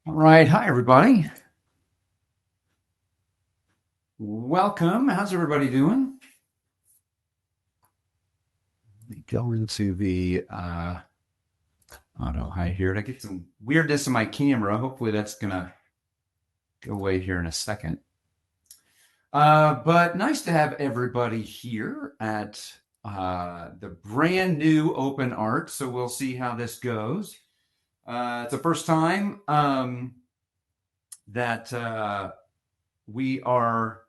All right. Hi, everybody. Welcome. How's everybody doing? Let me go into the auto high here to get some weirdness in my camera. Hopefully that's going to go away here in a second. But nice to have everybody here at the brand new Open Art. So we'll see how this goes. It's the first time that we are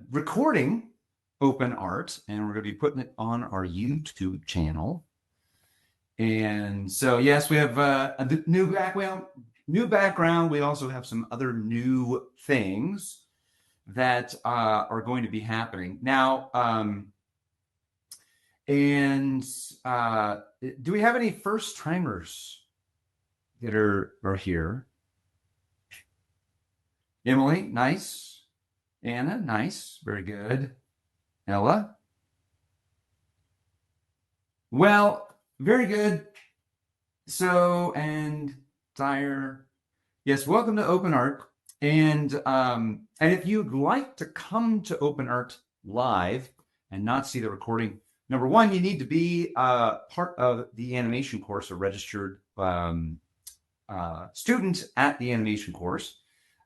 recording Open Art, and we're going to be putting it on our YouTube channel. And so, yes, we have a new background. New background. We also have some other new things that are going to be happening now. And do we have any first timers that are here? Emily, nice. Anna, nice. Very good. Ella? Well, very good. So, and Dyer, yes, welcome to Open Art. And if you'd like to come to Open Art live and not see the recording, number one, you need to be part of the animation course, a registered student at the animation course.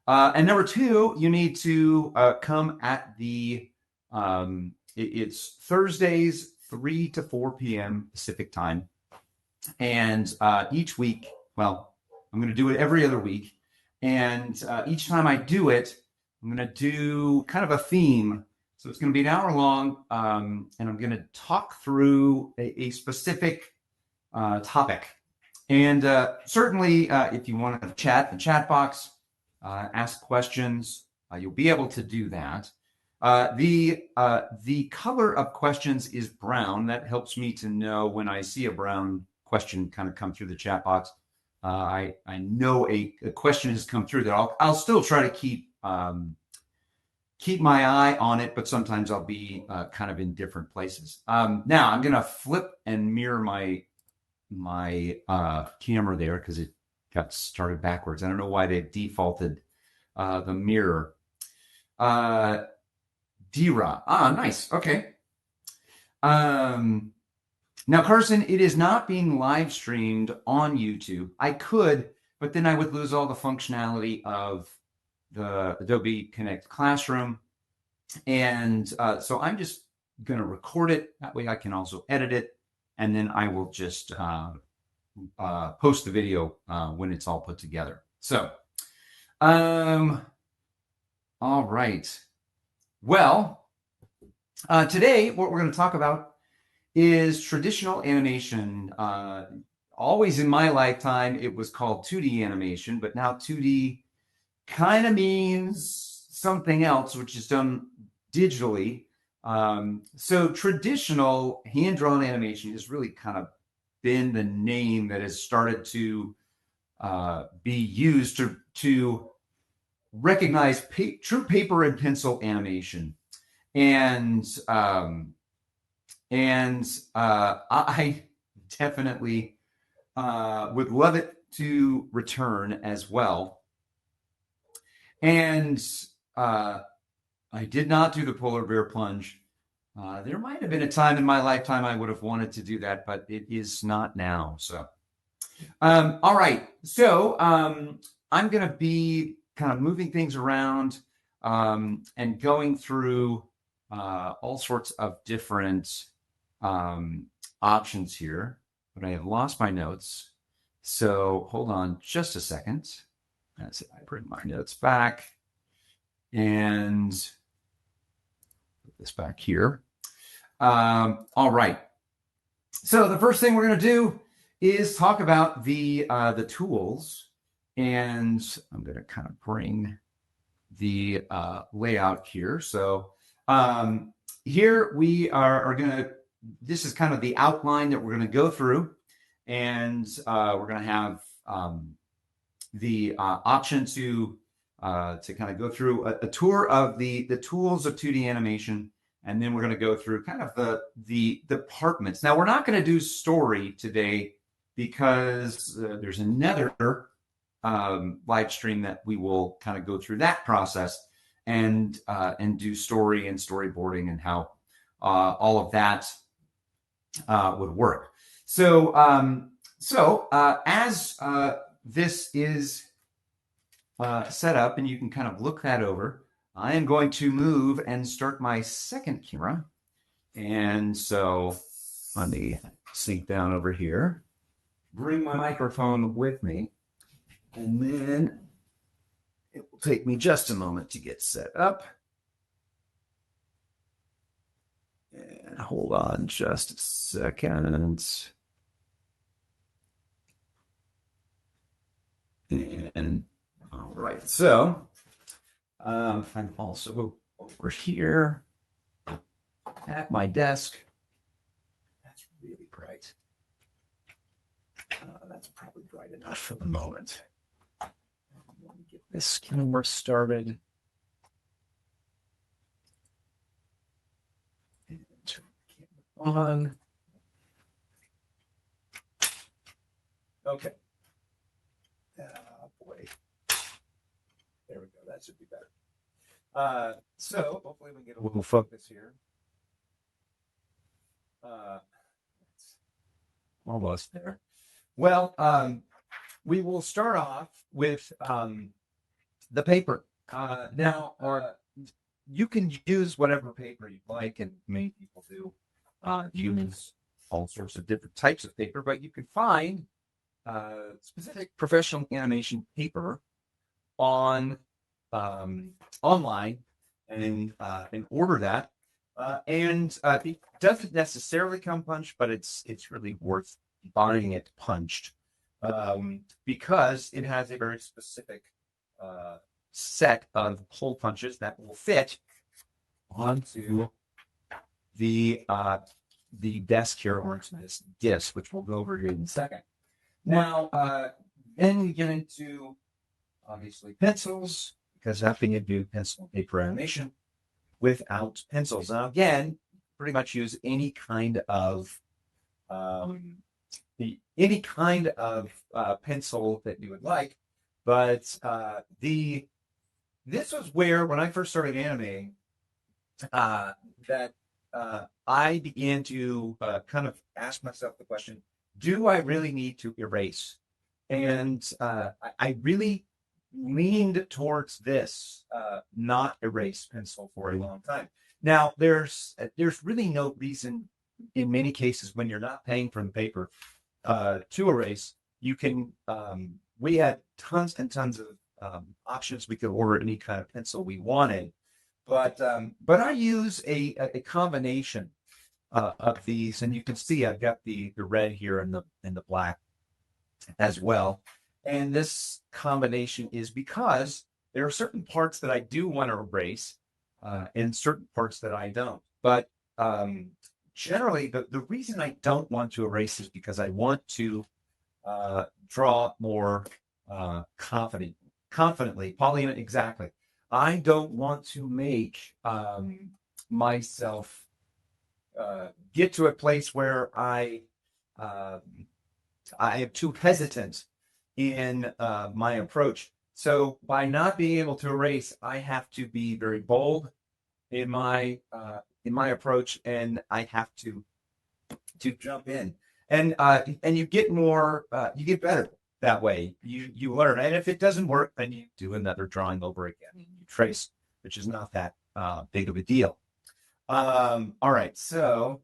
And number two, you need to come at it's Thursdays, 3 to 4 p.m. Pacific time. And each week, well, I'm going to do it every other week. And each time I do it, I'm going to do kind of a theme. So it's going to be an hour long, and I'm going to talk through a specific topic. And certainly, if you want to chat, the chat box, ask questions, you'll be able to do that. The color of questions is brown. That helps me to know when I see a brown question kind of come through the chat box. I know a question has come through that I'll still try to keep my eye on it, but sometimes I'll be kind of in different places. Now I'm going to flip and mirror my camera there because it got started backwards. I don't know why they defaulted the mirror. Dira. Nice. Okay. Now, Carson, it is not being live streamed on YouTube. I could, but then I would lose all the functionality of the Adobe Connect Classroom. And so I'm just going to record it. That way I can also edit it. And then I will just post the video when it's all put together. So, all right. Well, today what we're going to talk about is traditional animation. Always in my lifetime, it was called 2D animation, but now 2D kind of means something else, which is done digitally. So traditional hand-drawn animation has really kind of been the name that has started to be used to recognize true paper and pencil animation. And I definitely would love it to return as well. And I did not do the polar bear plunge. There might have been a time in my lifetime I would have wanted to do that, but it is not now. So, all right. So I'm going to be kind of moving things around and going through all sorts of different options here, but I have lost my notes. So hold on just a second. As I bring my notes back and put this back here. All right. So the first thing we're going to do is talk about the tools, and I'm going to kind of bring the layout here. So here we are going to, this is kind of the outline that we're going to go through, and we're going to have the option to kind of go through a tour of the tools of 2D animation, and then we're going to go through kind of the departments. Now, we're not going to do story today because there's another live stream that we will kind of go through that process and do story and storyboarding and how all of that would work. So as this is set up, and you can kind of look that over, I am going to move and start my second camera. And so let me sink down over here, bring my microphone with me, and then it will take me just a moment to get set up. And hold on just a second. And all right, so I'm also over here at my desk. That's really bright. That's probably bright enough for the moment. Let me get this camera started. And turn the camera on. Okay. Boy. There we go. That should be better. So hopefully we get a little focus here. Almost there. Well, we will start off with the paper. Now, you can use whatever paper you like, and many people do use all sorts of different types of paper, but you can find specific professional animation paper on online and order that. It doesn't necessarily come punched, but it's really worth buying it punched because it has a very specific set of hole punches that will fit onto the desk here, or into this disc, which we'll go over here in a second. Now, then we get into obviously pencils, because how can you do pencil paper animation without pencils? Now, again, pretty much use any kind of pencil that you would like, but this was where, when I first started animating, that I began to kind of ask myself the question: do I really need to erase? And I really leaned towards this not erase pencil for a long time. Now, there's really no reason in many cases when you're not paying for the paper to erase. You can we had tons and tons of options. We could order any kind of pencil we wanted, but I use a combination of these, and you can see I've got the red here and the black as well. And this combination is because there are certain parts that I do want to erase and certain parts that I don't. But generally, the reason I don't want to erase is because I want to draw more confidently. Paulina, exactly. I don't want to make myself get to a place where I am too hesitant in my approach. So by not being able to erase, I have to be very bold in my approach, and I have to jump in. And you get more, you get better that way. You learn, and if it doesn't work, then you do another drawing over again. You trace, which is not that big of a deal. All right, so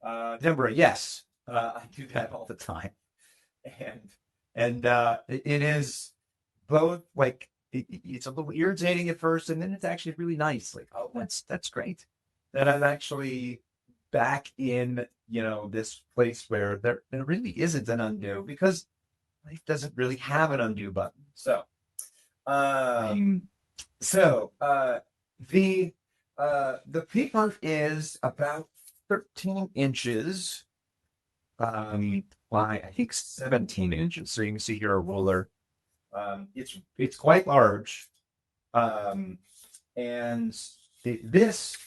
Deborah, yes, I do that all the time, and it is both like it's a little irritating at first, and then it's actually really nice. Like, oh, that's great that I'm actually back in this place where there really isn't an undo, because life doesn't really have an undo button. So, the paper is about 13 inches by I think 17 inches. So you can see here a ruler. It's quite large, and this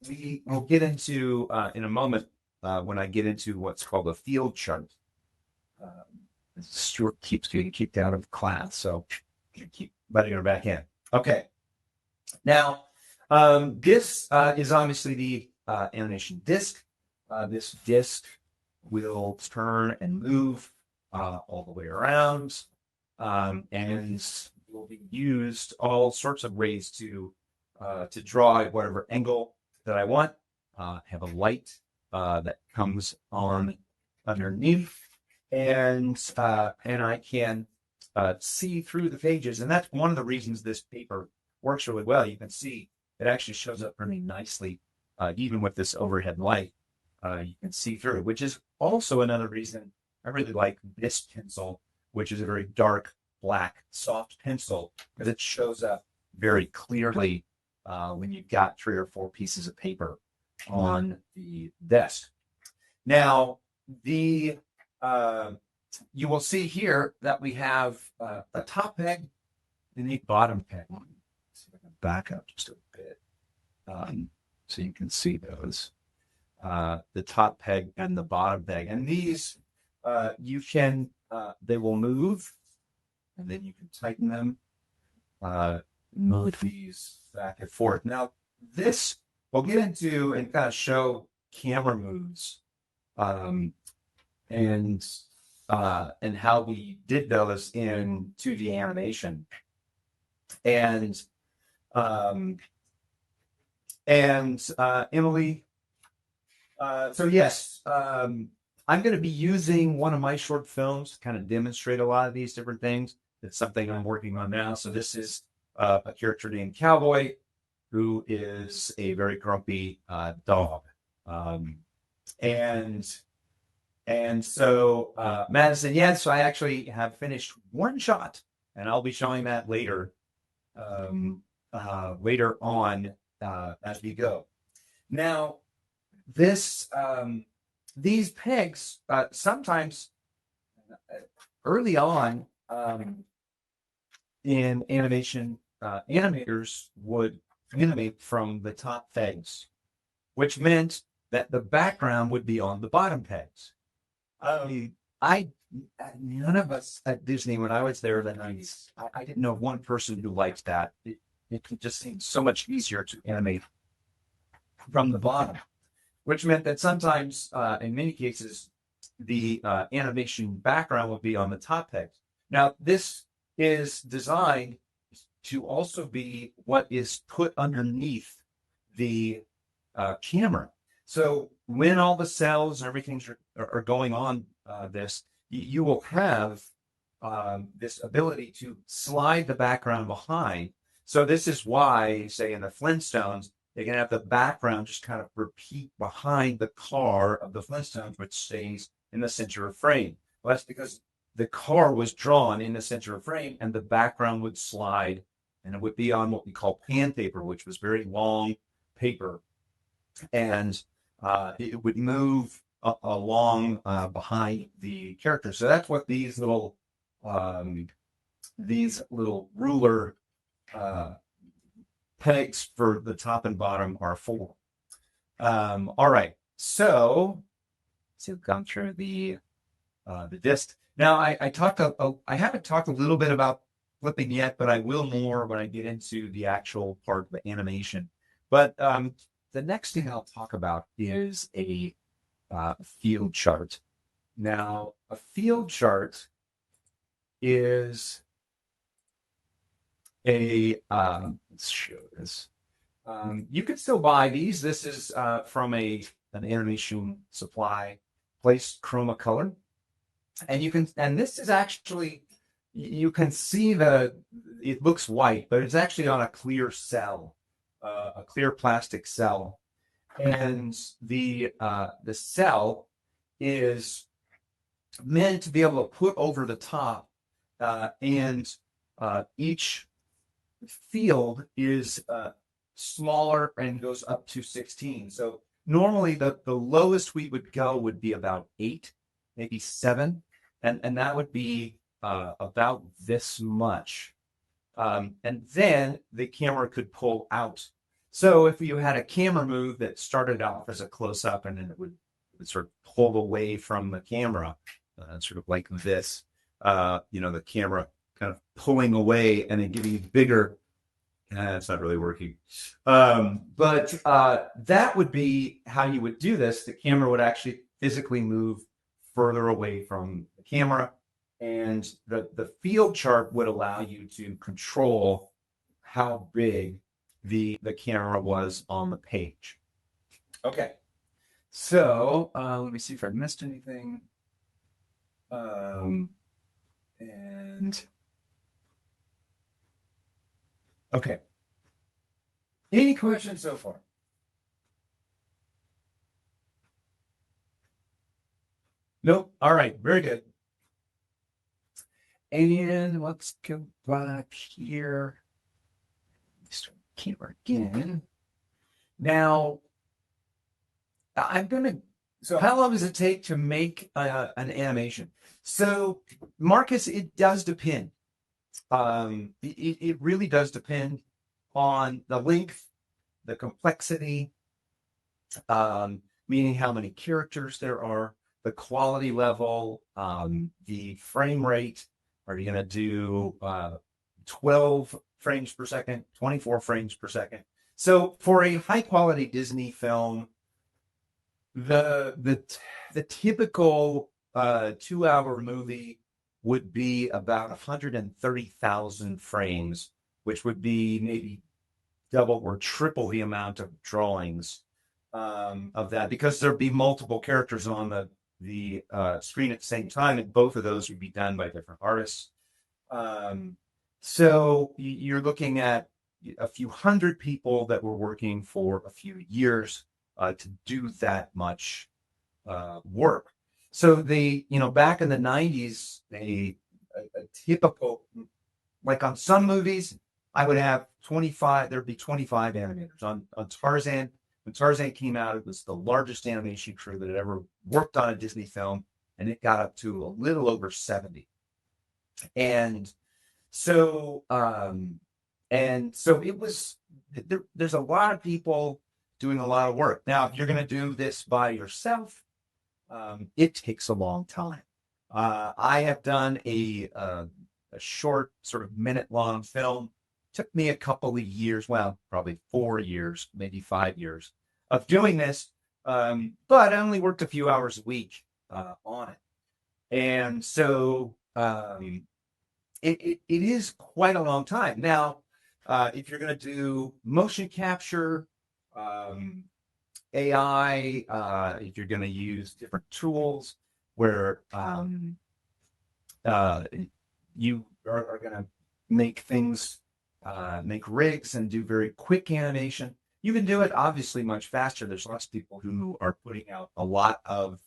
we will get into in a moment when I get into what's called a field chart. Stuart keeps getting kicked out of class, so keep letting her back in. Okay. Now, this is obviously the animation disc. This disc will turn and move all the way around, and will be used all sorts of ways to draw at whatever angle that I want. Have a light that comes on underneath, and I can see through the pages, and that's one of the reasons this paper works really well. You can see it actually shows up really nicely, even with this overhead light. You can see through it, which is also another reason I really like this pencil, which is a very dark black soft pencil, because it shows up very clearly when you've got 3 or 4 pieces of paper on the desk. Now, the you will see here that we have a top peg and a bottom peg. Let's see if I can back up just a bit so you can see those. The top peg and the bottom peg. And these, you can, they will move, and then you can tighten them, move these back and forth. Now, this we'll get into and kind of show camera moves, and how we did those in 2D animation. And Emily, so yes, I'm going to be using one of my short films to kind of demonstrate a lot of these different things. It's something I'm working on now. So this is a character named Cowboy, who is a very grumpy dog. And so Madison, yes, so I actually have finished one shot, and I'll be showing that later, later on as we go. Now, these pegs sometimes early on in animation, animators would animate from the top pegs, which meant that the background would be on the bottom pegs. None of us at Disney, when I was there in the 90s, I didn't know one person who liked that. It just seemed so much easier to animate from the bottom, which meant that sometimes, in many cases, the animation background would be on the top pegs. Now, this is designed to also be what is put underneath the camera. So when all the cells and everything are going on this, you will have this ability to slide the background behind. So this is why, say, in the Flintstones, they can have the background just kind of repeat behind the car of the Flintstones, which stays in the center of frame. Well, that's because the car was drawn in the center of frame, and the background would slide, and it would be on what we call pan paper, which was very long paper, and it would move along behind the character. So that's what these little ruler pegs for the top and bottom are for. All right, so we've gone through the disc. Now I haven't talked a little bit about flipping yet, but I will more when I get into the actual part of the animation. But the next thing I'll talk about is a field chart. Now, a field chart is let's show this. You can still buy these. This is from an animation supply place, Chroma Color, and this is actually, you can see it looks white, but it's actually on a clear cell, a clear plastic cell, and the cell is meant to be able to put over the top, and each field is smaller and goes up to 16. So normally the lowest we would go would be about 8, maybe 7, and that would be about this much. And then the camera could pull out. So if you had a camera move that started off as a close-up and then it would sort of pull away from the camera, sort of like this, the camera kind of pulling away and then giving you bigger. It's not really working. But that would be how you would do this. The camera would actually physically move further away from the camera, and the field chart would allow you to control how big the camera was on the page. Okay. So let me see if I missed anything. And okay. Any questions so far? Nope. All right. Very good. And let's go back here. Start camera again. Now, I'm gonna. So, how long does it take to make an animation? So, Marcus, it does depend. It really does depend on the length, the complexity, meaning how many characters there are, the quality level, the frame rate. Are you going to do 12 frames per second, 24 frames per second? So for a high quality Disney film, the typical 2 hour movie would be about 130,000 frames, which would be maybe double or triple the amount of drawings of that, because there'd be multiple characters on the screen at the same time, and both of those would be done by different artists. So you're looking at a few hundred people that were working for a few years to do that much work. So back in the 90s, a typical, like on some movies, I would have 25, there'd be 25 animators. On Tarzan, when Tarzan came out, it was the largest animation crew that had ever worked on a Disney film, and it got up to a little over 70. And so it was, there's a lot of people doing a lot of work. Now, if you're going to do this by yourself, it takes a long time. I have done a short, sort of minute-long film. Took me a couple of years, well, probably 4 years, maybe 5 years of doing this. But I only worked a few hours a week on it. And so it is quite a long time. Now, if you're going to do motion capture, AI, if you're going to use different tools where you are going to make things, make rigs and do very quick animation, you can do it obviously much faster. There's lots of people who are putting out a lot of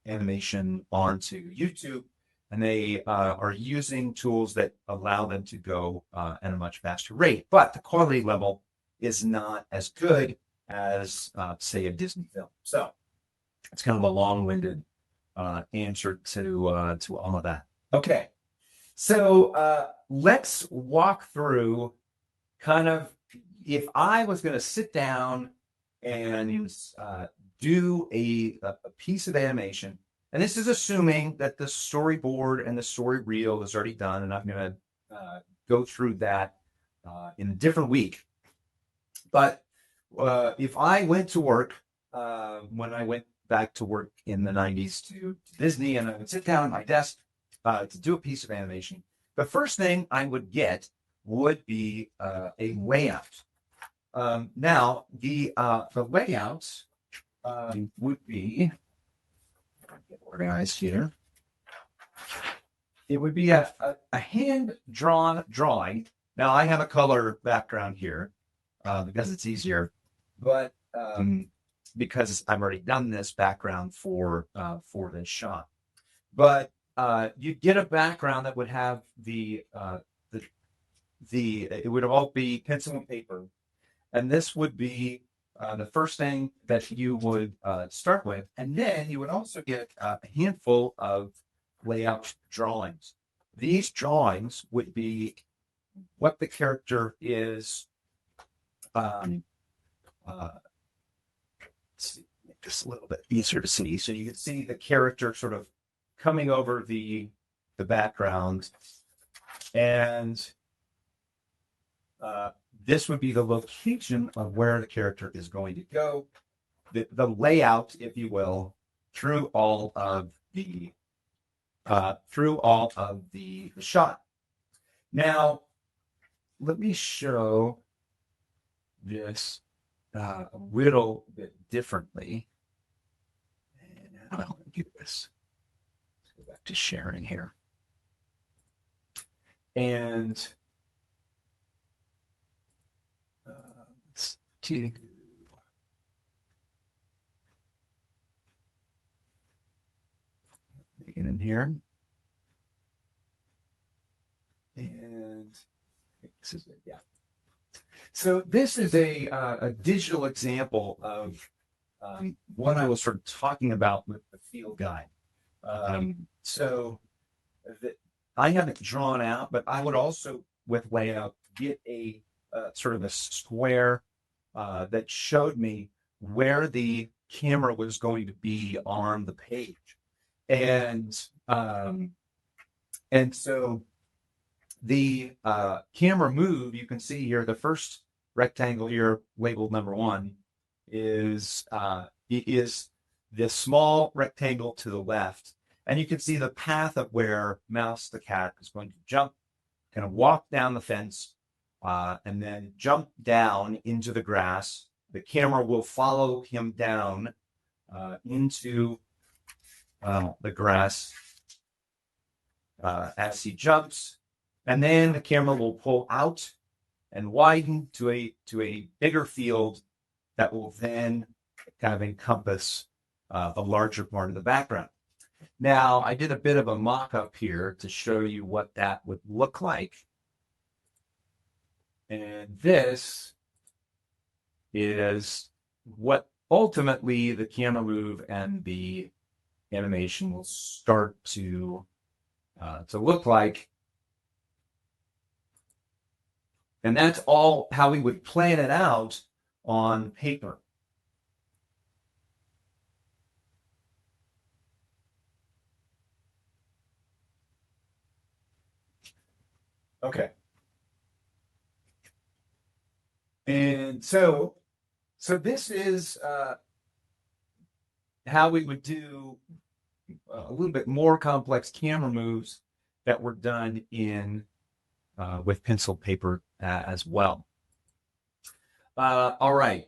animation onto YouTube, and they are using tools that allow them to go at a much faster rate. But the quality level is not as good as, say, a Disney film. So it's kind of a long-winded answer to all of that. Okay, so let's walk through kind of, if I was going to sit down and do a piece of animation, and this is assuming that the storyboard and the story reel is already done, and I'm going to go through that in a different week. But if I went to work, when I went back to work in the 90s to Disney, and I would sit down at my desk to do a piece of animation, the first thing I would get would be a layout. Now, the layouts would be, get organized here. It would be a hand-drawn drawing. Now, I have a color background here because it's easier, but because I've already done this background for this shot. But you'd get a background that would have it would all be pencil and paper. And this would be the first thing that you would start with. And then you would also get a handful of layout drawings. These drawings would be what the character is. Let's see, make this a little bit easier to see. So you can see the character sort of coming over the the background, and this would be the location of where the character is going to go, the layout, if you will, through all of the shot. Now, let me show this a little bit differently. And how do I do this? Let's go back to sharing here. And let's take it in here. And this is it, yeah. So this is a digital example of what I was sort of talking about with the field guide. So I have it drawn out, but I would also, with layout, get a sort of a square that showed me where the camera was going to be on the page, and so the camera move, you can see here, the first rectangle here labeled number 1 is the small rectangle to the left. And you can see the path of where Mouse the cat is going to jump, kind of walk down the fence, and then jump down into the grass. The camera will follow him down into the grass as he jumps. And then the camera will pull out and widen to a bigger field that will then kind of encompass a larger part of the background. Now, I did a bit of a mock-up here to show you what that would look like. And this is what ultimately the camera move and the animation will start to look like. And that's all how we would plan it out on paper. Okay. And so this is how we would do a little bit more complex camera moves that were done in with pencil paper as well. All right.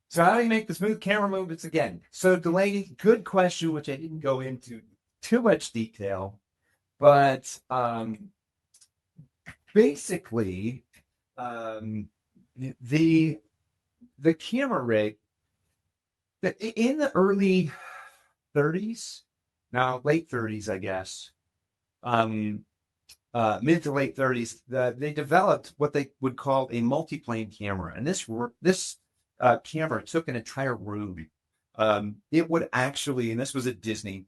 So how do you make the smooth camera movements again? So Delaney, good question, which I didn't go into too much detail, but basically the camera rig in the early 30s, now late 30s, I guess, mid to late 30s, they developed what they would call a multi-plane camera, and this camera took an entire room. It would actually, and this was at Disney,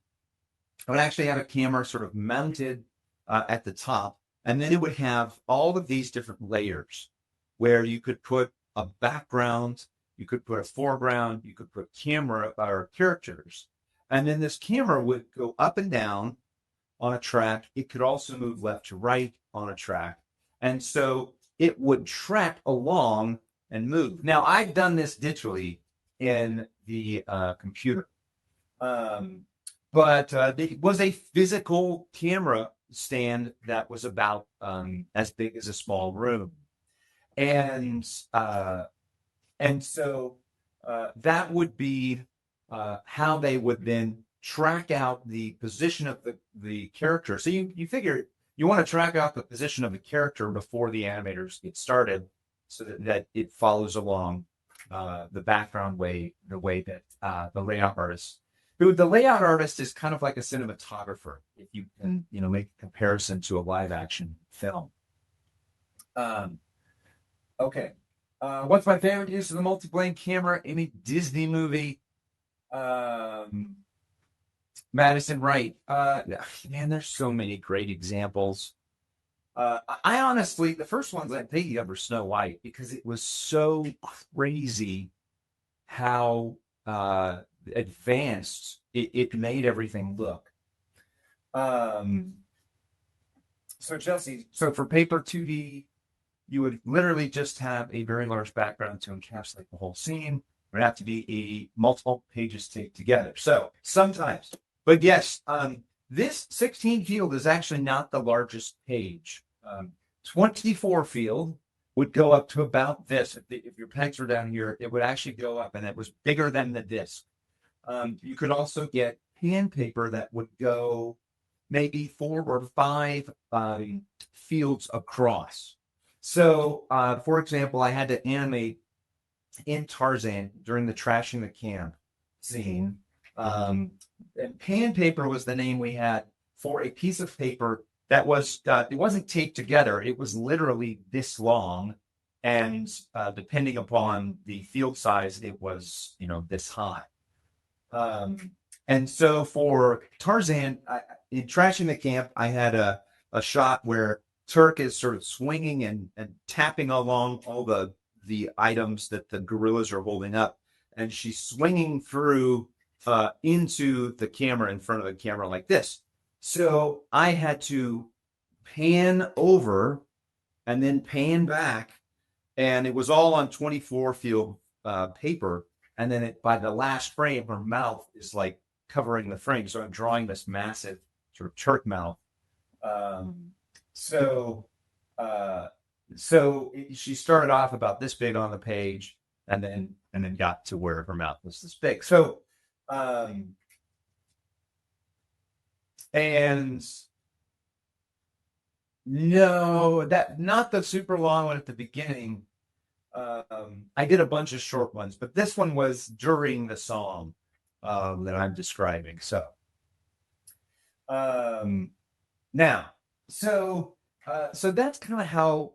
it would actually have a camera sort of mounted at the top, and then it would have all of these different layers where you could put a background, you could put a foreground, you could put camera or characters, and then this camera would go up and down on a track. It could also move left to right on a track, and so it would track along and move. Now, I've done this digitally in the computer, but it was a physical camera stand that was about as big as a small room, and so that would be how they would then track out the position of the character. So you figure you want to track out the position of the character before the animators get started, so that it follows along the background way, the way that the layout artist. The layout artist is kind of like a cinematographer, if you can, make a comparison to a live action film. Okay. What's my favorite use of the multi-plane camera in a Disney movie? Madison, right. Man, there's so many great examples. I honestly, the first ones I think of are Snow White, because it was so crazy how advanced it made everything look. So Chelsea, so for paper 2D, you would literally just have a very large background to encapsulate the whole scene. It would have to be a multiple pages taped together. So sometimes, but yes, this 16 field is actually not the largest page. 24 field would go up to about this. If your pegs were down here, it would actually go up, and it was bigger than the disc. You could also get hand paper that would go maybe 4 or 5 fields across. So, for example, I had to animate in Tarzan during the trashing the camp scene. And hand paper was the name we had for a piece of paper that was, it wasn't taped together. It was literally this long. And depending upon the field size, it was, this high. And so for Tarzan, in trashing the camp, I had a shot where Turk is sort of swinging and tapping along all the items that the gorillas are holding up, and she's swinging through into the camera in front of the camera like this. So I had to pan over and then pan back, and it was all on 24 field paper. And then by the last frame, her mouth is like covering the frame. So I'm drawing this massive sort of Turk mouth. So she started off about this big on the page, and then got to where her mouth was this big. So and no, that not the super long one at the beginning. I did a bunch of short ones, but this one was during the song that I'm describing. So now, so that's kind of how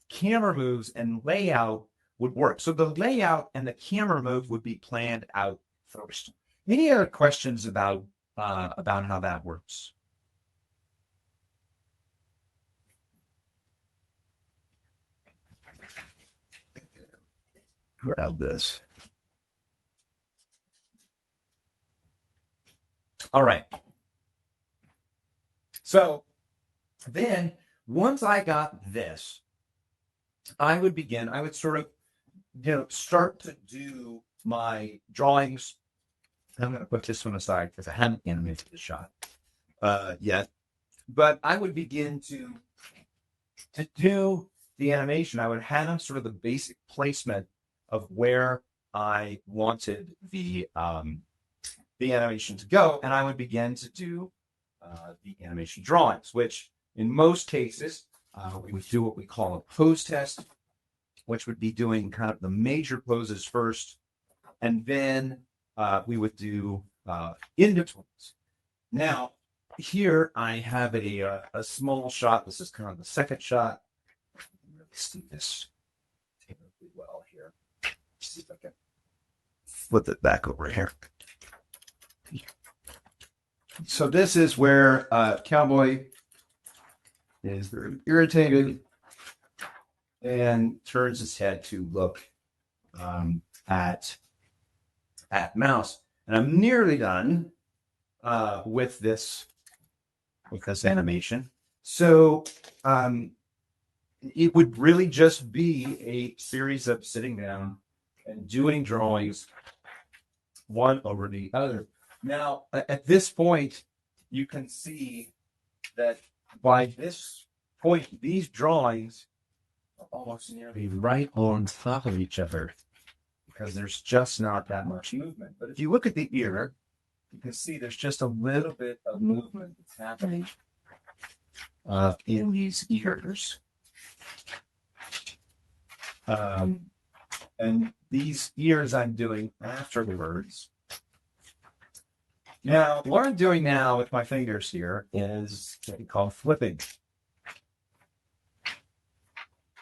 camera moves and layout would work. So the layout and the camera move would be planned out first. Any other questions about how that works? Grab this. All right. So then once I got this, I would sort of, start to do my drawings. I'm going to put this one aside because I haven't animated the shot yet. But I would begin to do the animation. I would have sort of the basic placement of where I wanted the animation to go, and I would begin to do the animation drawings, which in most cases we would do what we call a pose test, which would be doing kind of the major poses first, and then we would do in-betweens. Now, here I have a small shot. This is kind of the second shot. Really see this terribly well here. See if I can flip it back over here. So this is where Cowboy is very irritated and turns his head to look at Mouse. And I'm nearly done with this animation. So it would really just be a series of sitting down and doing drawings one over the other. Now, at this point, you can see that by this point, these drawings are almost nearly right on top of each other because there's just not that much movement. But if you look at the ear, you can see there's just a little bit of movement that's happening in these ears. And these ears I'm doing afterwards. Now, what I'm doing now with my fingers here is what we call flipping.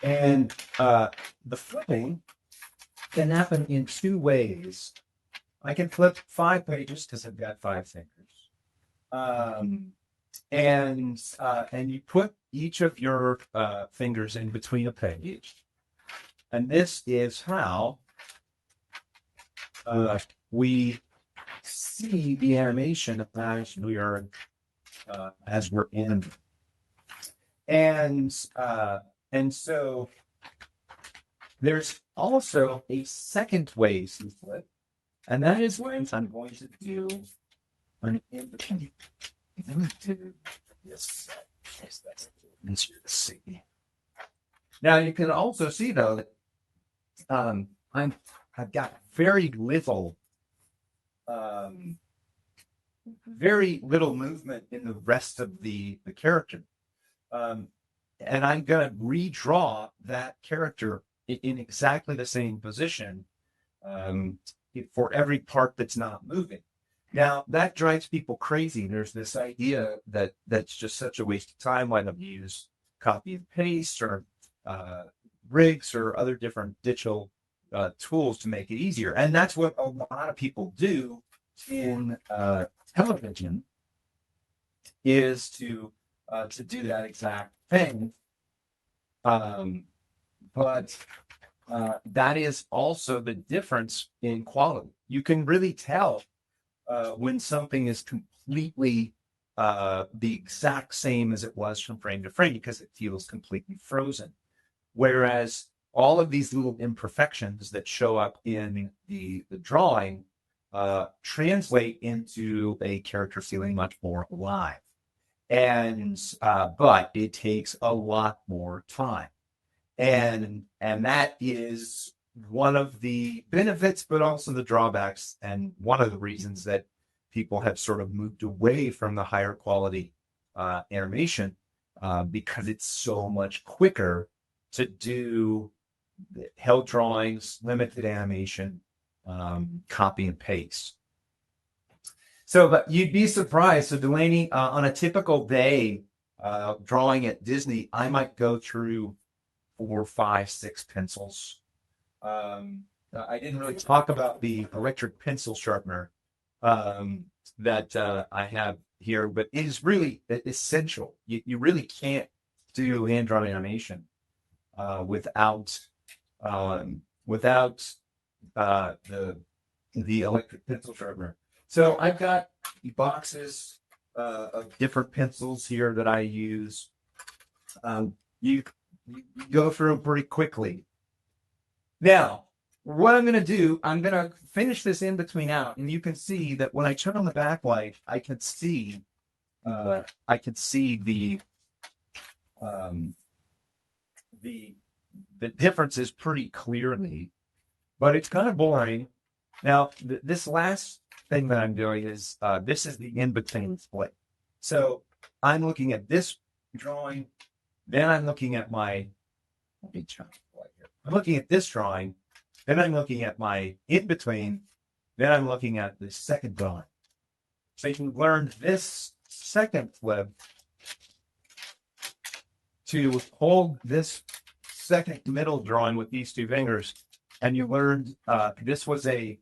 And the flipping can happen in two ways. I can flip 5 pages because I've got 5 fingers. And you put each of your fingers in between a page. And this is how we see the animation as we are as we're in. And and so there's also a second way to flip, and that is when I'm going to do an in-between. Yes, that's easier to see. Now you can also see though that I've got um, very little movement in the rest of the character. Um, and I'm going to redraw that character in exactly the same position um, for every part that's not moving. Now that drives people crazy. There's this idea that that's just such a waste of time. Why don't you use copy and paste or uh, rigs or other different digital tools to make it easier? And that's what a lot of people do in television, is to do that exact thing. But that is also the difference in quality. You can really tell when something is completely the exact same as it was from frame to frame because it feels completely frozen. Whereas all of these little imperfections that show up in the drawing translate into a character feeling much more alive. And but it takes a lot more time. And that is one of the benefits, but also the drawbacks, and one of the reasons that people have sort of moved away from the higher quality animation because it's so much quicker to do held drawings, limited animation, copy and paste. So, but you'd be surprised. So, Delaney, on a typical day drawing at Disney, I might go through 4, 5, 6 pencils. I didn't really talk about the electric pencil sharpener that I have here, but it is really essential. You really can't do hand-drawn animation without the electric pencil sharpener. So I've got boxes of different pencils here that I use. You go through them pretty quickly. Now, what I'm going to do, I'm going to finish this in between out, and you can see that when I turn on the backlight, I can see um, the differences pretty clearly, but it's kind of boring. Now, this last thing that I'm doing is this is the in-between split. So I'm looking at this drawing, then I'm looking at my I'm looking at this drawing, then I'm looking at my in-between, then I'm looking at the second drawing. So you can learn this second flip to hold this second middle drawing with these two fingers, and you learned this was a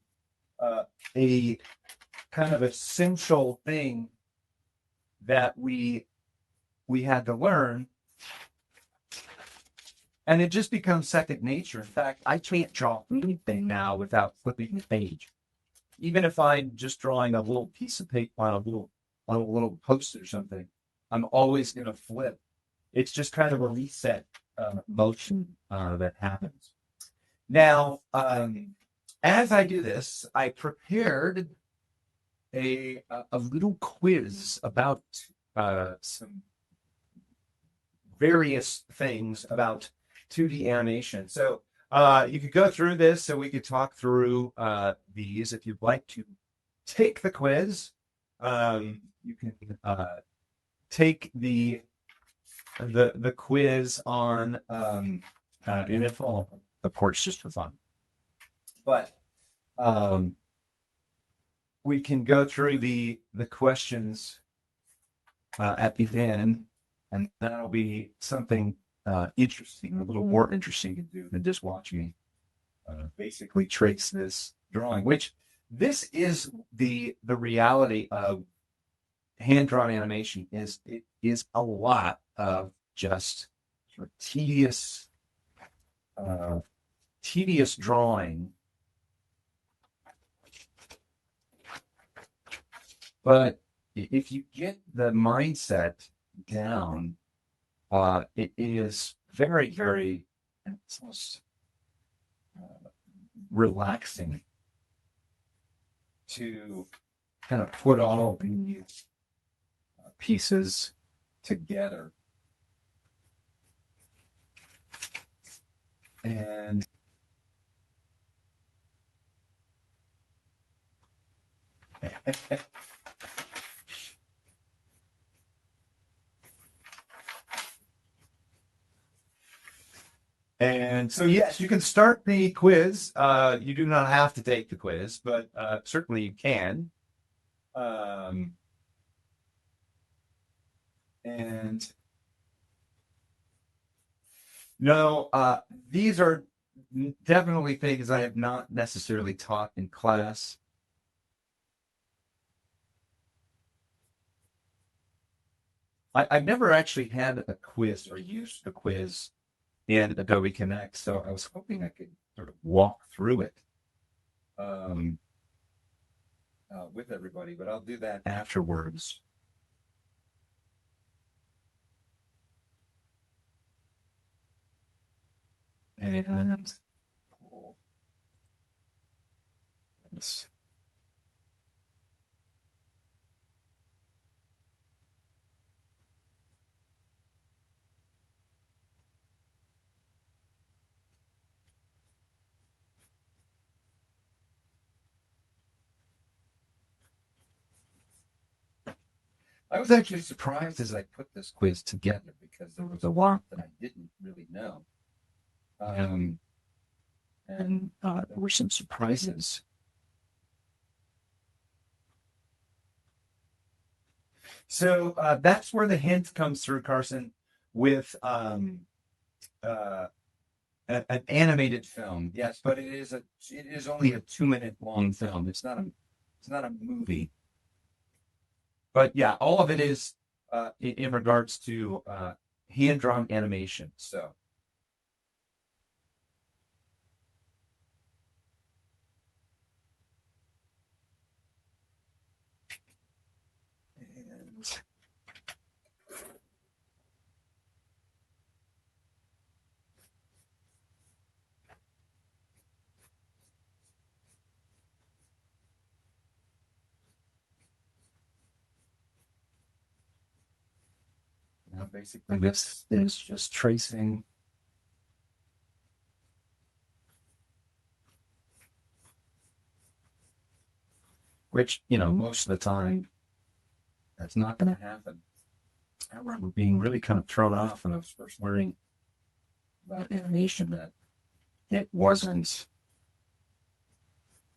kind of essential thing that we had to learn, and it just becomes second nature. In fact, I can't draw anything now without flipping the page. Even if I'm just drawing a little piece of paper on a little post or something, I'm always going to flip. It's just kind of a reset motion that happens. Now, as I do this, I prepared a little quiz about some various things about 2D animation. So you could go through this, so we could talk through these. If you'd like to take the quiz, you can take the quiz on info, of course, just for fun. But we can go through the questions at the end, and that'll be something interesting, a little more interesting to do than just watching basically trace this drawing. Which this is the reality of hand-drawn animation. Is it is a lot of just sort of tedious drawing. But if you get the mindset down, it is very, very, it's almost relaxing to kind of put all these pieces together. And and so, yes, you can start the quiz. You do not have to take the quiz, but certainly you can. Um, and no, these are definitely things I have not necessarily taught in class. I've never actually had a quiz or used a quiz in Adobe Connect, so I was hoping I could sort of walk through it um, with everybody, but I'll do that afterwards. And let's I was actually surprised as I put this quiz together because there was a lot that I didn't really know. Um, and there were some surprises. So that's where the hint comes through, Carson, with uh, an animated film. Yes, but it is only a 2 minute long film. It's not a movie. But yeah, all of it is in regards to hand drawn animation. So. And now basically this is just tracing. Which, most of the time, that's not going to happen. I remember being really kind of thrown off when I was first learning about animation that it wasn't,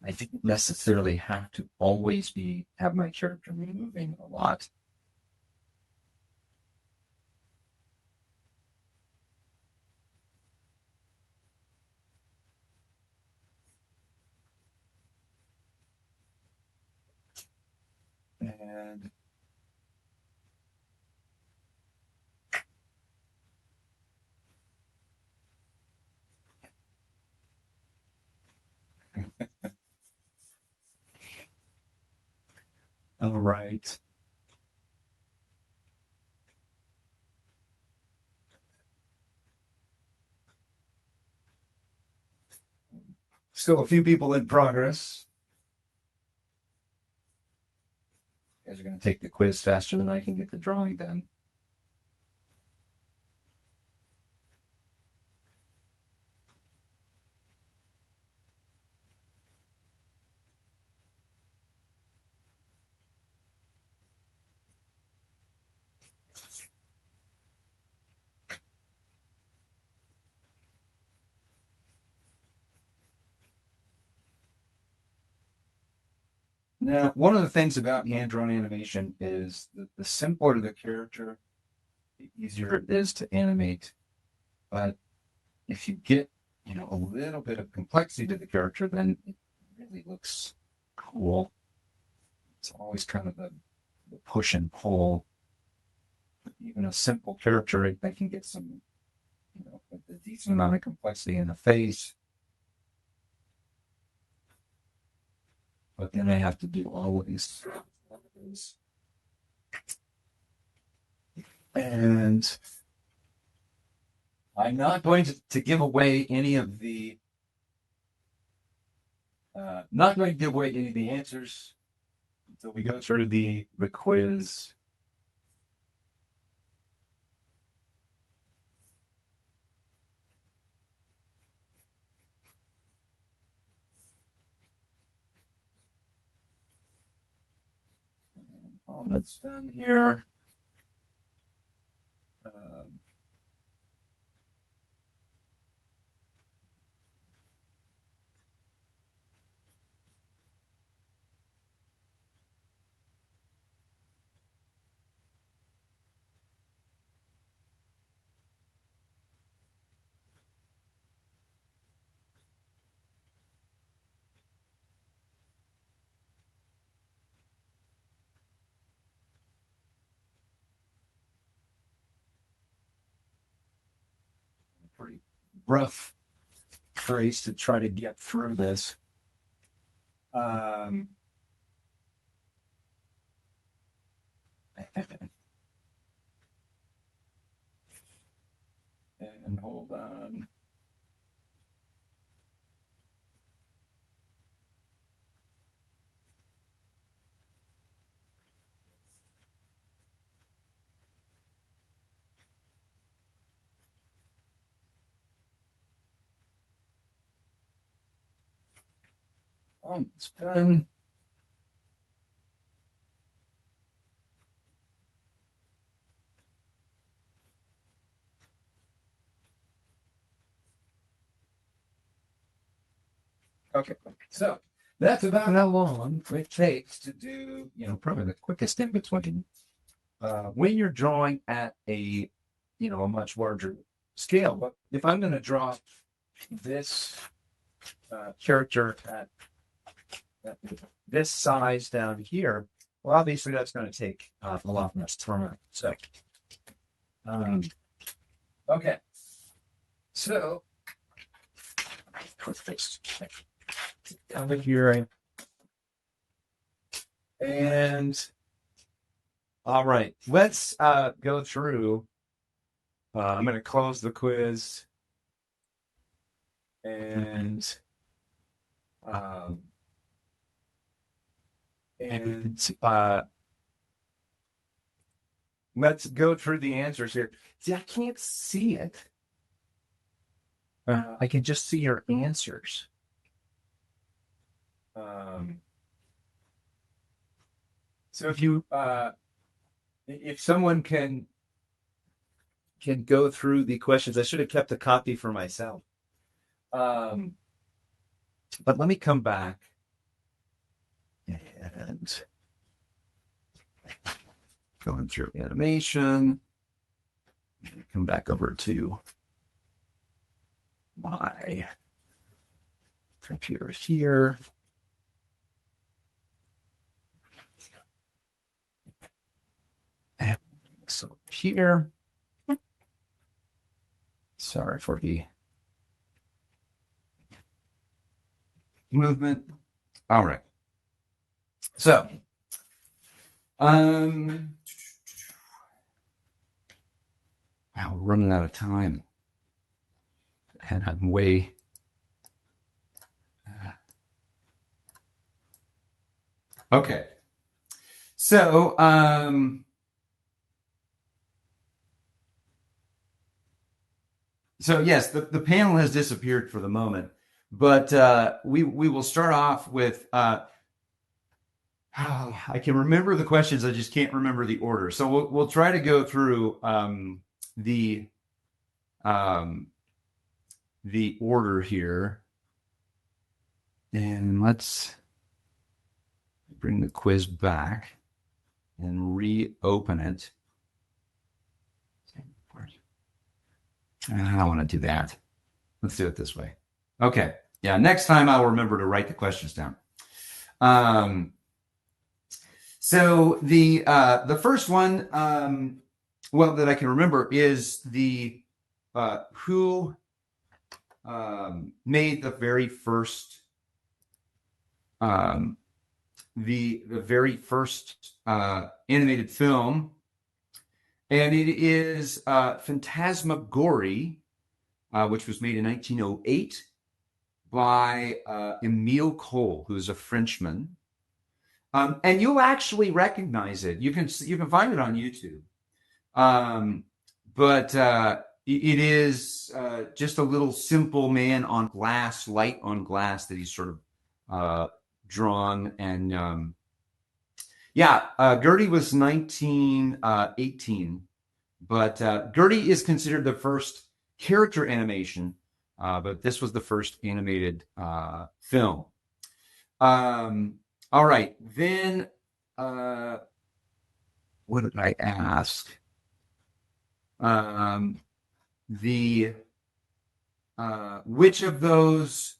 I didn't necessarily have to always have my character moving a lot. And all right. Still a few people in progress. You guys are going to take the quiz faster than I can get the drawing done. Now, one of the things about hand-drawn animation is that the simpler the character, the easier it is to animate. But if you get, a little bit of complexity to the character, then it really looks cool. It's always kind of the push and pull. Even a simple character, I can get some, a decent amount of complexity in the face. But then I have to do always And I'm not going to give away any of the not going to give away any of the answers until we go through the quiz. All that's done here. Pretty rough phrase to try to get through this. And hold on. It's done. Okay, so that's about how long it takes to do, probably the quickest in between. When you're drawing at a, a much larger scale. But if I'm going to draw this character at this size down here, well, obviously that's going to take a lot less time. So, okay. So, put this over here. And all right, let's go through. I'm going to close the quiz. And let's go through the answers here. See, I can't see it. I can just see your answers. So if someone can go through the questions, I should have kept a copy for myself. But let me come back and going through animation. Come back over to my computer here. And so here. Sorry for the movement. All right. So, wow, we're running out of time. And I'm way. Okay. So, yes, the panel has disappeared for the moment, but we will start off with. I can remember the questions, I just can't remember the order. So we'll try to go through the order here, and let's bring the quiz back and reopen it. I don't want to do that. Let's do it this way. Okay. Yeah. Next time I'll remember to write the questions down. So the first one, well, that I can remember is the who made the very first the very first animated film, and it is Phantasmagorie, which was made in 1908 by Emile Cole, who's a Frenchman. And you'll actually recognize it. You can find it on YouTube. Um, but it is just a little simple man on glass, light on glass that he's sort of drawn. And Gertie was 1918, but Gertie is considered the first character animation, but this was the first animated film. All right, then what did I ask? The which of those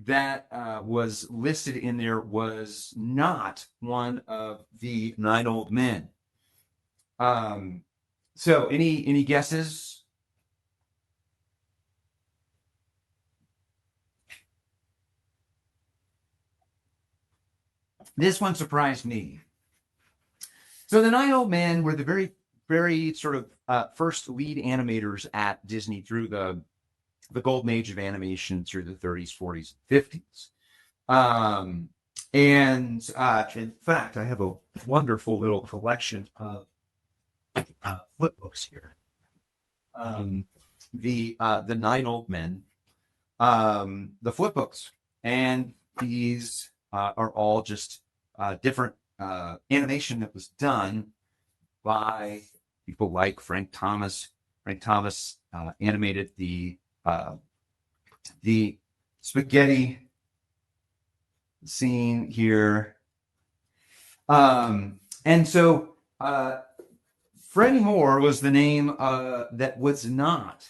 that was listed in there was not one of the nine old men. So any guesses? This one surprised me. So the nine old men were the very sort of first lead animators at Disney through the golden age of animation through the 30s, 40s, 50s. And in fact, I have a wonderful little collection of flip books here. The nine old men, the flip books, and these are all just different animation that was done by people like Frank Thomas. Frank Thomas animated the spaghetti scene here. And so Freddie Moore was the name that was not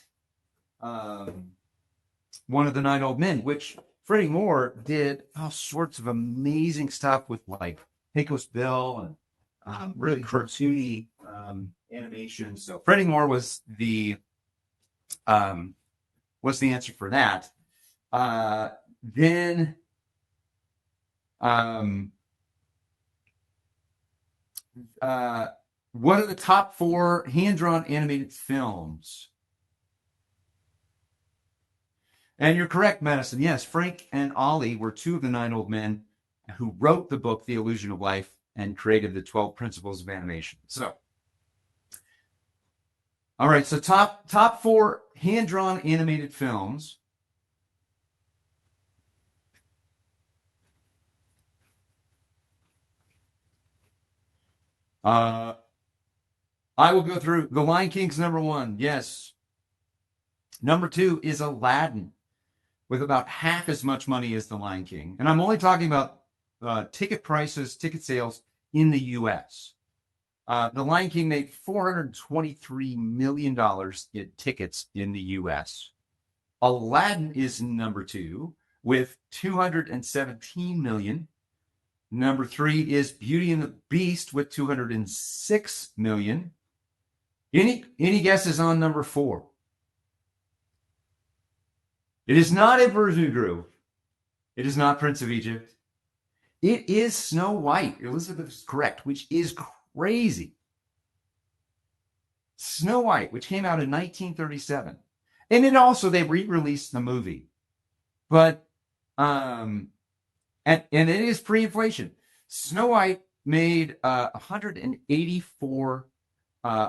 one of the nine old men, which Freddie Moore did all sorts of amazing stuff with, like Pecos Bill and really cartoony animation. So Freddie Moore was the answer for that. Then what are the top 4 hand-drawn animated films? And you're correct, Madison. Yes, Frank and Ollie were 2 of the 9 old men who wrote the book, The Illusion of Life, and created the 12 Principles of Animation. So, all right, so top 4 hand-drawn animated films. I will go through. The Lion King's number 1. Yes. Number 2 is Aladdin, with about half as much money as The Lion King. And I'm only talking about ticket prices, ticket sales in the U.S. The Lion King made $423 million in tickets in the U.S. Aladdin is number 2 with $217 million. Number 3 is Beauty and the Beast with $206 million. Any guesses on number 4? It is not Emperor's New Groove. It is not Prince of Egypt. It is Snow White. Elizabeth is correct, which is crazy. Snow White, which came out in 1937. And it also, they re-released the movie. But, and it is pre-inflation. Snow White made $184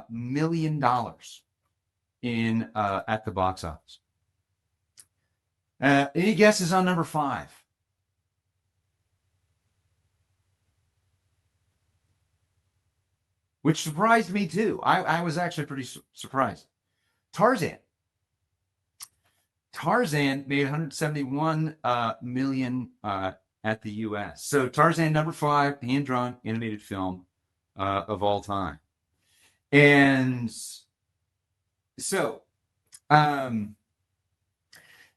million in at the box office. Any guesses on number 5? Which surprised me too. I was actually pretty surprised. Tarzan. Tarzan made 171 million at the U.S. So Tarzan, number 5, hand-drawn animated film of all time. And so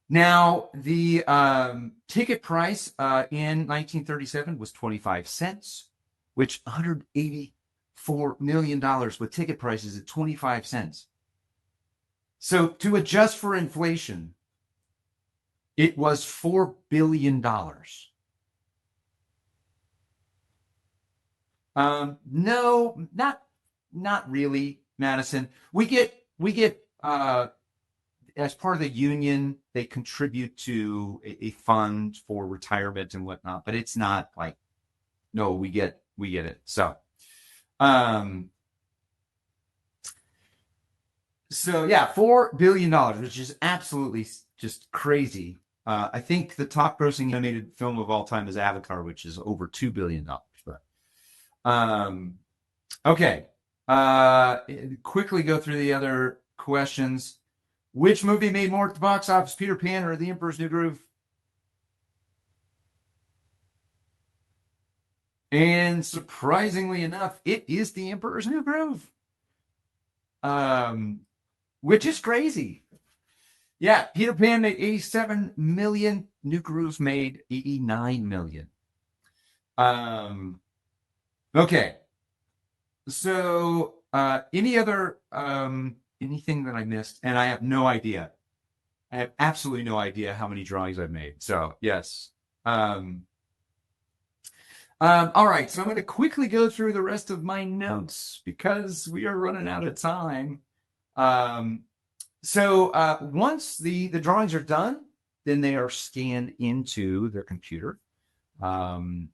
now the ticket price in 1937 was 25 cents, which $184 million with ticket prices at 25 cents. So to adjust for inflation, it was $4 billion. No, not really, Madison. We get as part of the union, they contribute to a fund for retirement and whatnot, but it's not like no, we get it. Um, so yeah, $4 billion, which is absolutely just crazy. I think the top grossing animated film of all time is Avatar, which is over $2 billion. But okay, quickly go through the other questions. Which movie made more at the box office, Peter Pan or The Emperor's New Groove? And surprisingly enough, it is The Emperor's New Groove, um, which is crazy. Yeah, Peter Pan made 87 million. New Groove made 89 million. Um, okay. So, any other anything that I missed? And I have no idea. I have absolutely no idea how many drawings I've made. So, yes. Um, all right, so I'm going to quickly go through the rest of my notes because we are running out of time. Um, so once the drawings are done, then they are scanned into their computer, and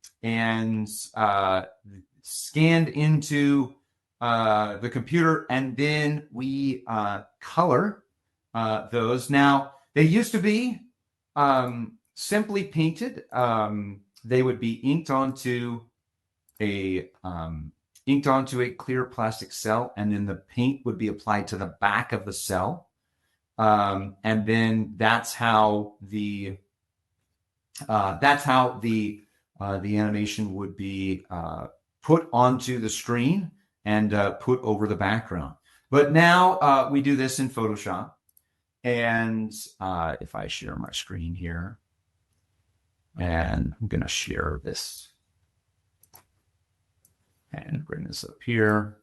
scanned into the computer, and then we color those. Now they used to be simply painted. They would be a inked onto a clear plastic cell, and then the paint would be applied to the back of the cell. And then that's how the animation would be put onto the screen and put over the background. But now we do this in Photoshop. And if I share my screen here, and I'm going to share this and bring this up here.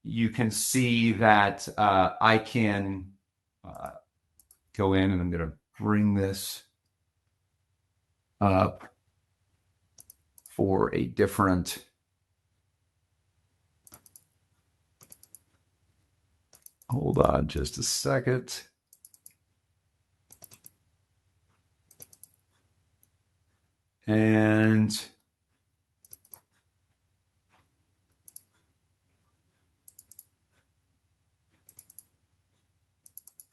You can see that I can go in, and I'm going to bring this up for a different. Hold on just a second. And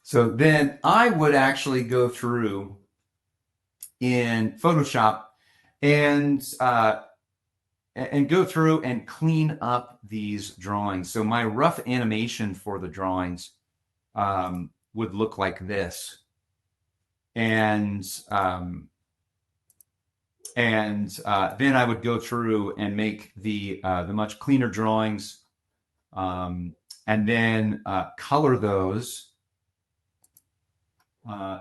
so then I would actually go through in Photoshop and go through and clean up these drawings. So my rough animation for the drawings would look like this, and then I would go through and make the much cleaner drawings, and then color those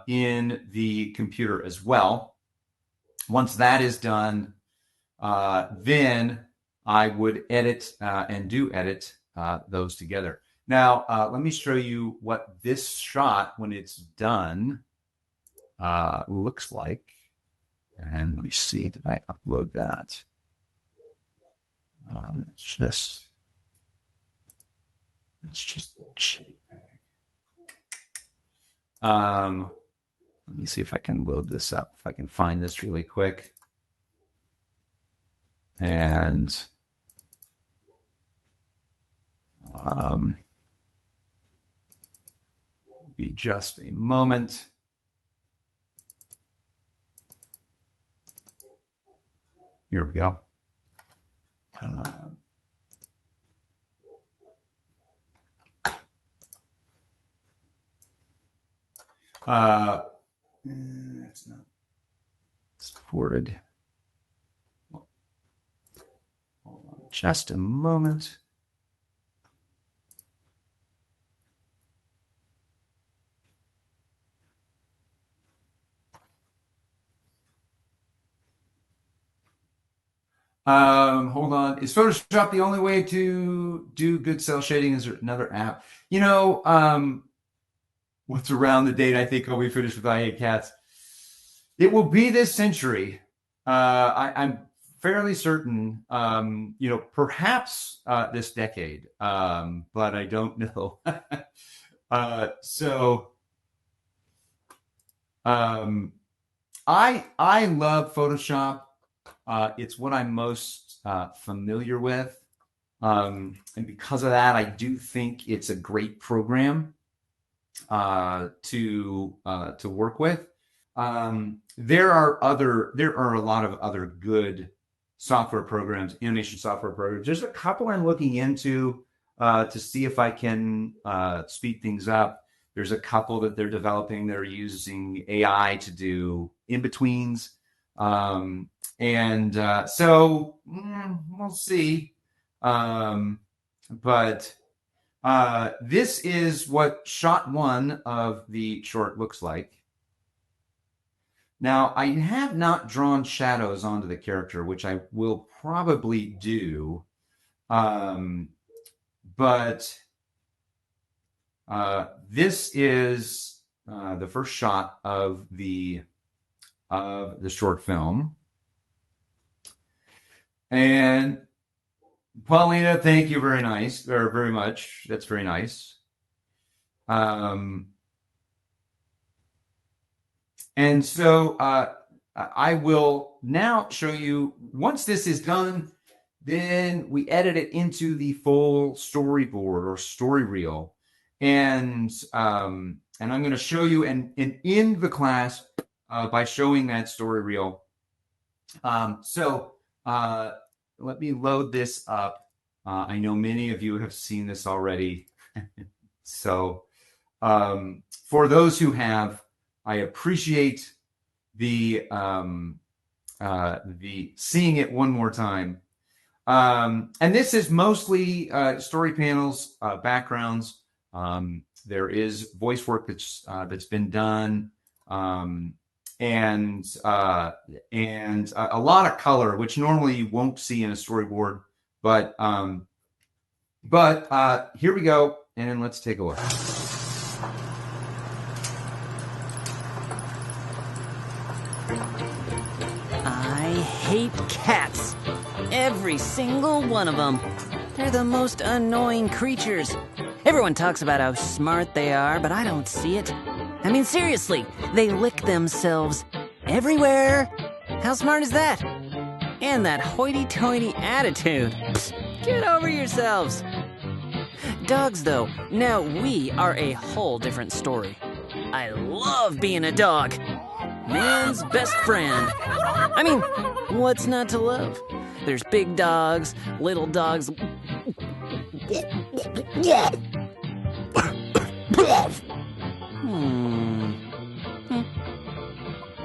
in the computer as well. Once that is done, then I would edit and do edit those together. Now, let me show you what this shot, when it's done, looks like. And let me see, did I upload that? Let's just let me see if I can load this up, if I can find this really quick. And be just a moment. Here we go. It's not supported. Hold on just a moment. Hold on. Is Photoshop the only way to do good cell shading? Is there another app? What's around the date I think I'll be finished with I Hate Cats? It will be this century. I'm fairly certain, perhaps this decade, but I don't know. So I love Photoshop. It's what I'm most familiar with, and because of that, I do think it's a great program to work with. There are a lot of other good software programs, animation software programs. There's a couple I'm looking into to see if I can speed things up. There's a couple that they're developing. They're using AI to do in-betweens. So we'll see. But this is what shot one of the short looks like. Now, I have not drawn shadows onto the character, which I will probably do. But this is the first shot of the short film. And Paulina, thank you very much. That's very nice. And so I will now show you, once this is done, then we edit it into the full storyboard or story reel. And I'm going to show you and end the class by showing that story reel. So let me load this up. I know many of you have seen this already. So for those who have, I appreciate the seeing it one more time. And this is mostly story panels, backgrounds. There is voice work that's been done, and a lot of color, which normally you won't see in a storyboard. But here we go, and let's take a look. I hate cats. Every single one of them. They're the most annoying creatures. Everyone talks about how smart they are, but I don't see it. I mean, seriously, they lick themselves everywhere. How smart is that? And that hoity-toity attitude. Psst, get over yourselves. Dogs, though, now we are a whole different story. I love being a dog. Man's best friend. I mean, what's not to love? There's big dogs, little dogs.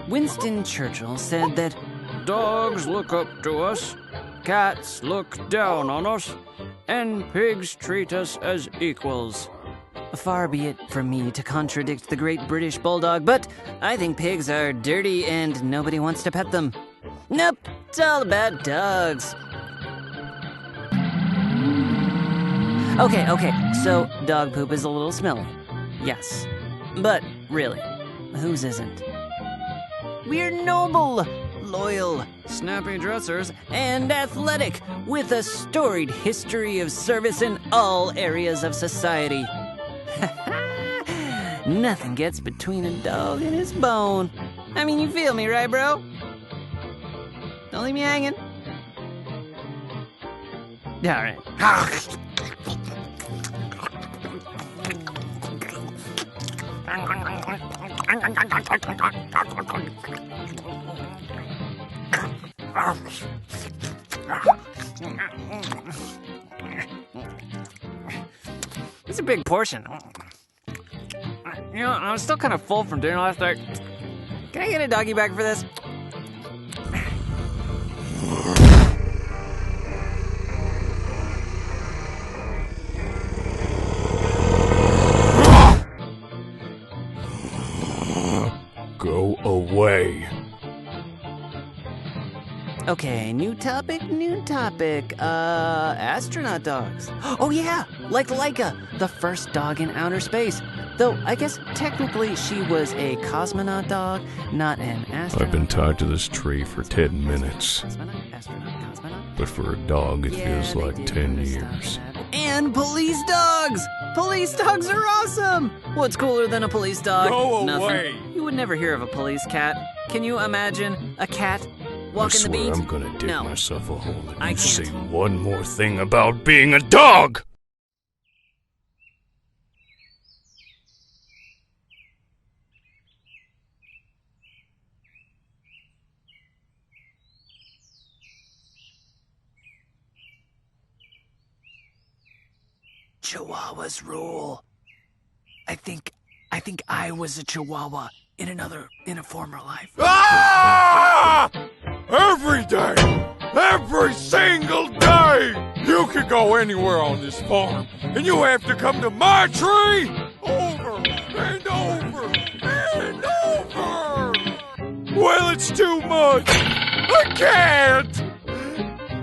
Winston Churchill said that dogs look up to us, cats look down on us, and pigs treat us as equals. Far be it from me to contradict the great British bulldog, but I think pigs are dirty and nobody wants to pet them. Nope, it's all about dogs. Okay, so dog poop is a little smelly. Yes, but really, whose isn't? We're noble, loyal, snappy dressers, and athletic, with a storied history of service in all areas of society. Nothing gets between a dog and his bone. I mean, you feel me, right, bro? Don't leave me hanging. All right. It's a big portion. You know, I'm still kind of full from dinner last night. Can I get a doggy bag for this? Go away. Okay, new topic. Astronaut dogs. Oh yeah, Like Laika, the first dog in outer space. Though I guess technically she was a cosmonaut dog, not an astronaut. I've been tied to this tree for 10 minutes. Cosmonaut? But for a dog, it Yeah, feels they like did 10 never stop years. having- And police dogs! Police dogs are awesome! What's cooler than a police dog? Go Nothing. away. You would never hear of a police cat. Can you imagine a cat I walking the swear beat? I'm gonna dig No. myself a hole if I you can't. say one more thing about being a dog! Chihuahuas rule. I think I was a Chihuahua in a former life. Ah! Every day! Every single day! You could go anywhere on this farm, and you have to come to my tree! Over and over and over! Well, it's too much! I can't!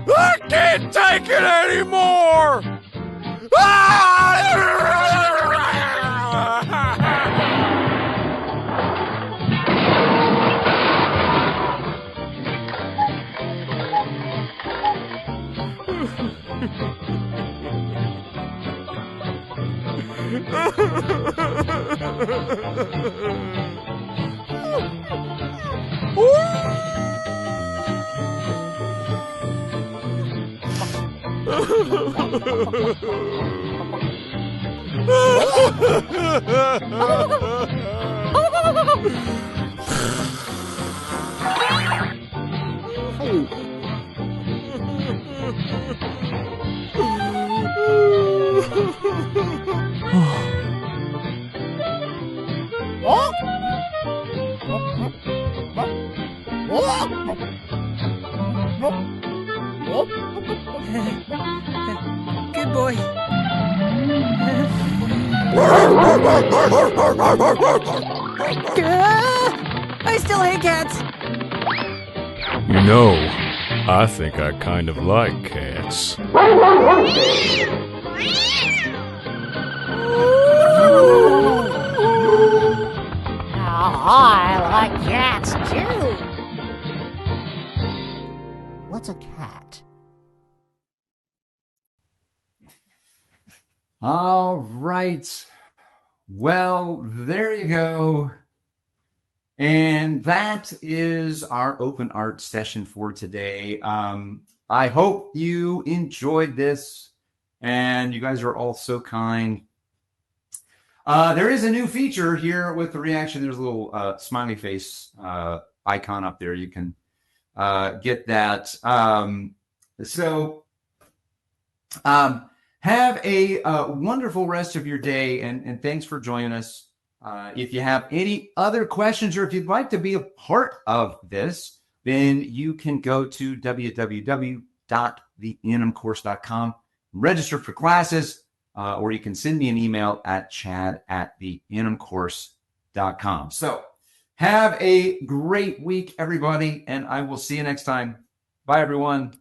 I can't take it anymore! Good boy. I still hate cats. You know, I think I kind of like cats. I like cats too. What's a cat? All right. Well, there you go. And that is our open art session for today. I hope you enjoyed this, and you guys are all so kind. There is a new feature here with the reaction. There's a little smiley face icon up there. You can get that. Have a wonderful rest of your day, and thanks for joining us. If you have any other questions, or if you'd like to be a part of this, then you can go to www.theanimcourse.com, register for classes, or you can send me an email at chad@theanimcourse.com. So have a great week, everybody, and I will see you next time. Bye, everyone.